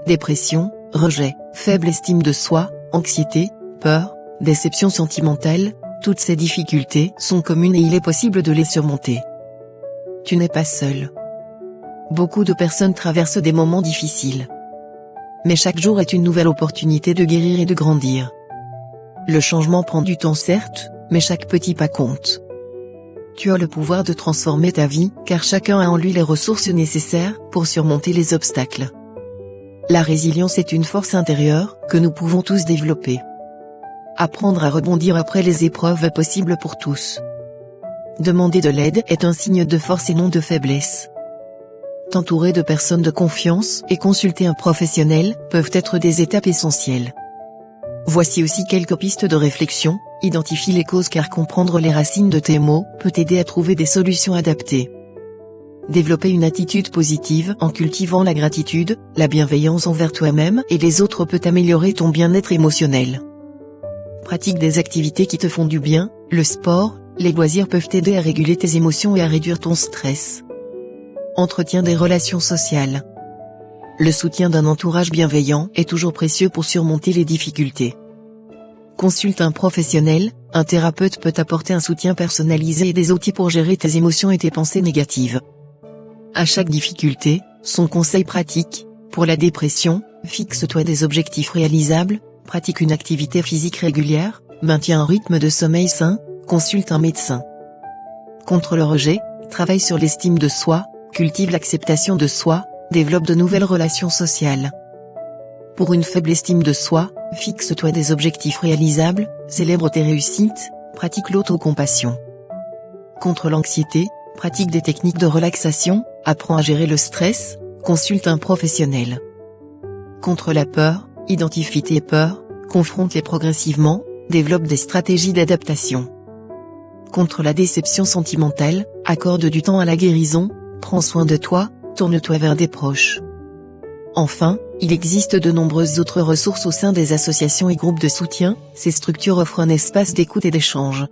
dépression, rejet, faible estime de soi, anxiété, peur, déception sentimentale, toutes ces difficultés sont communes et il est possible de les surmonter. Tu n'es pas seul. Beaucoup de personnes traversent des moments difficiles. Mais chaque jour est une nouvelle opportunité de guérir et de grandir. Le changement prend du temps certes, mais chaque petit pas compte. Tu as le pouvoir de transformer ta vie, car chacun a en lui les ressources nécessaires pour surmonter les obstacles. La résilience est une force intérieure que nous pouvons tous développer. Apprendre à rebondir après les épreuves est possible pour tous. Demander de l'aide est un signe de force et non de faiblesse. T'entourer de personnes de confiance et consulter un professionnel peuvent être des étapes essentielles. Voici aussi quelques pistes de réflexion. Identifie les causes car comprendre les racines de tes maux peut t'aider à trouver des solutions adaptées. Développer une attitude positive en cultivant la gratitude, la bienveillance envers toi-même et les autres peut améliorer ton bien-être émotionnel. Pratique des activités qui te font du bien, le sport, les loisirs peuvent t'aider à réguler tes émotions et à réduire ton stress. Entretiens des relations sociales. Le soutien d'un entourage bienveillant est toujours précieux pour surmonter les difficultés. Consulte un professionnel, un thérapeute peut apporter un soutien personnalisé et des outils pour gérer tes émotions et tes pensées négatives. À chaque difficulté, son conseil pratique. Pour la dépression, fixe-toi des objectifs réalisables, pratique une activité physique régulière, maintiens un rythme de sommeil sain, consulte un médecin. Contre le rejet, travaille sur l'estime de soi, cultive l'acceptation de soi, développe de nouvelles relations sociales. Pour une faible estime de soi, fixe-toi des objectifs réalisables, célèbre tes réussites, pratique l'autocompassion. Contre l'anxiété, pratique des techniques de relaxation, apprends à gérer le stress, consulte un professionnel. Contre la peur, identifie tes peurs, confronte-les progressivement, développe des stratégies d'adaptation. Contre la déception sentimentale, accorde du temps à la guérison, prends soin de toi, tourne-toi vers des proches. Enfin, il existe de nombreuses autres ressources au sein des associations et groupes de soutien, ces structures offrent un espace d'écoute et d'échange.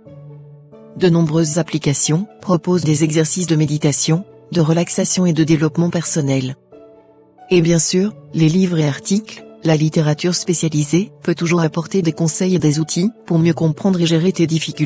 De nombreuses applications proposent des exercices de méditation, de relaxation et de développement personnel. Et bien sûr, les livres et articles, la littérature spécialisée peut toujours apporter des conseils et des outils pour mieux comprendre et gérer tes difficultés.